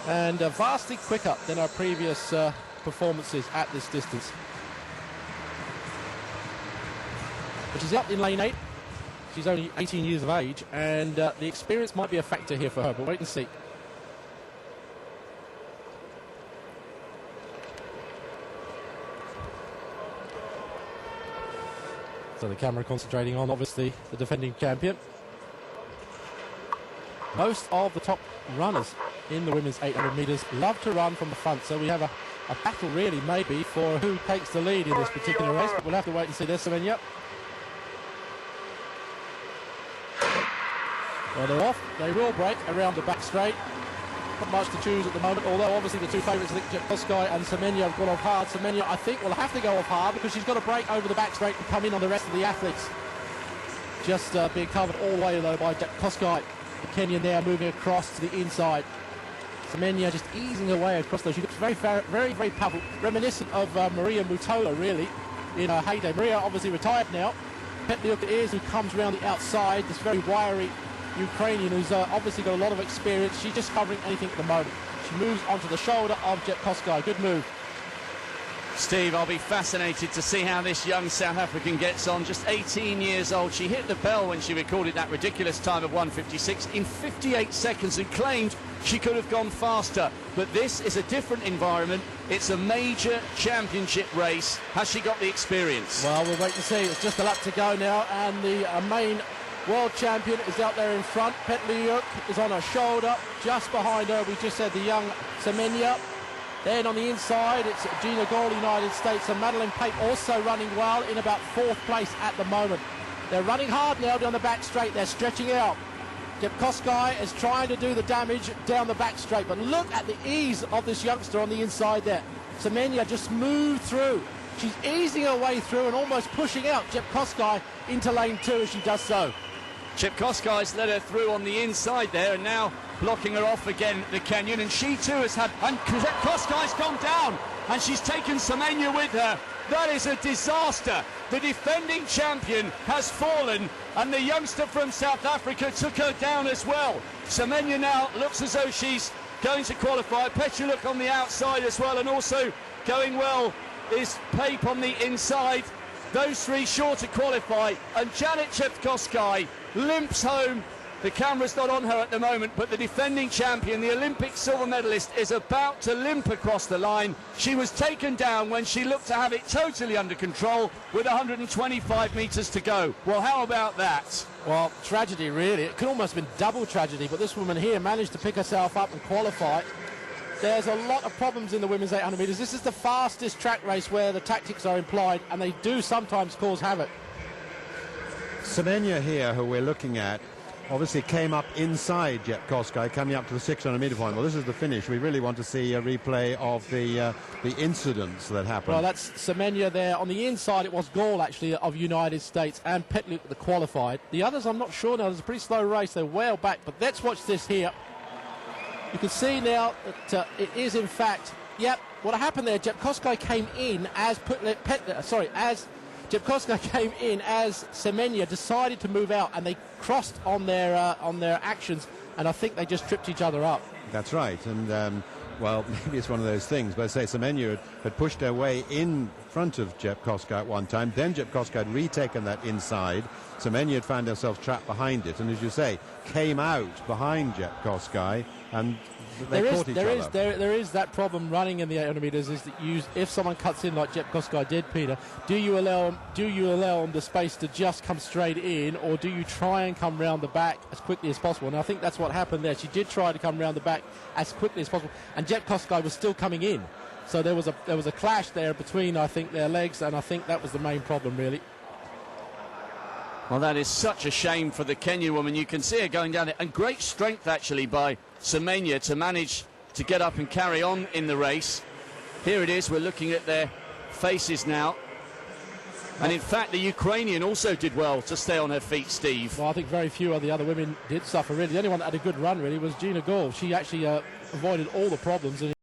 and vastly quicker than our previous performances at this distance. But she's up in lane 8. She's only 18 years of age, and the experience might be a factor here for her, but wait and see. So the camera concentrating on, obviously, the defending champion. Most of the top runners in the women's 800 metres love to run from the front, so we have a battle really maybe for who takes the lead in this particular race, but we'll have to wait and see this. Semenya. Well, they're off. They will break around the back straight. Not much to choose at the moment, although obviously the two favourites, Jepkoskai and Semenya, have gone off hard. Semenya, I think, will have to go off hard because she's got to break over the back straight and come in on the rest of the athletes. Just being covered all the way, though, by Jepkoskai. The Kenyan now moving across to the inside. Semenya just easing away across those. She looks very, very powerful. Reminiscent of Maria Mutola, really, in her heyday. Maria obviously retired now. Petliuk it is who comes around the outside, this very wiry Ukrainian who's obviously got a lot of experience. She's just covering anything at the moment. She moves onto the shoulder of Jepkoskai. Good move. Steve, I'll be fascinated to see how this young South African gets on. Just 18 years old. She hit the bell when she recorded that ridiculous time of 1:56 in 58 seconds and claimed she could have gone faster. But this is a different environment. It's a major championship race. Has she got the experience? Well, we'll wait and see. It's just a lap to go now, and the main world champion is out there in front. Petliuk is on her shoulder. Just behind her, we just said the young Semenya. Then on the inside, it's Gina Gold, United States, and Madeleine Pape also running well in about 4th place at the moment. They're running hard now down the back straight. They're stretching out. Jepkoskai is trying to do the damage down the back straight, but look at the ease of this youngster on the inside there. Semenya just moved through. She's easing her way through and almost pushing out Jepkoskai into lane 2 as she does so. Jepkoskai's let her through on the inside there, and now blocking her off again, the Kenyan, and she too has had, and Jepkoskai's gone down, and she's taken Semenya with her. That is a disaster. The defending champion has fallen, and the youngster from South Africa took her down as well. Semenya now looks as though she's going to qualify. Petliuk on the outside as well, and also going well is Pape on the inside. Those three sure to qualify, and Janet Jepkoskai limps home. The camera's not on her at the moment, but the defending champion, the Olympic silver medalist, is about to limp across the line. She was taken down when she looked to have it totally under control with 125 metres to go. Well, how about that? Well, tragedy, really. It could almost have been double tragedy, but this woman here managed to pick herself up and qualify. There's a lot of problems in the women's 800 metres. This is the fastest track race where the tactics are implied, and they do sometimes cause havoc. Semenya here, who we're looking at, obviously came up inside Jepkoskai, coming up to the 600 metre point. Well, this is the finish. We really want to see a replay of the incidents that happened. Well, that's Semenya there. On the inside, it was Gall, actually, of United States, and Petliuk, the qualified. The others, I'm not sure now. It's a pretty slow race. They're well back, but let's watch this here. You can see now that it is, in fact, yep, what happened there, Jepkoskai came in as Jepkoskai came in as Semenya decided to move out, and they crossed on their actions, and I think they just tripped each other up. That's right, and well, maybe it's one of those things, but I say Semenya had pushed her way in front of Jepkoskai at one time, then Jepkoskai had retaken that inside. Semenya had found herself trapped behind it, and as you say, came out behind Jepkoskai, and they caught each other. There is that problem running in the 800 metres, is that if someone cuts in like Jepkoskai did, Peter, do you allow them the space to just come straight in, or do you try and come round the back as quickly as possible? And I think that's what happened there. She did try to come round the back as quickly as possible, and Jepkoskai was still coming in. So there was a clash there between, I think, their legs, and I think that was the main problem, really. Well, that is such a shame for the Kenyan woman. You can see her going down there, and great strength actually by Semenya to manage to get up and carry on in the race. Here it is, we're looking at their faces now. And in fact, the Ukrainian also did well to stay on her feet, Steve. Well, I think very few of the other women did suffer, really. The only one that had a good run, really, was Gina Gold. She actually avoided all the problems.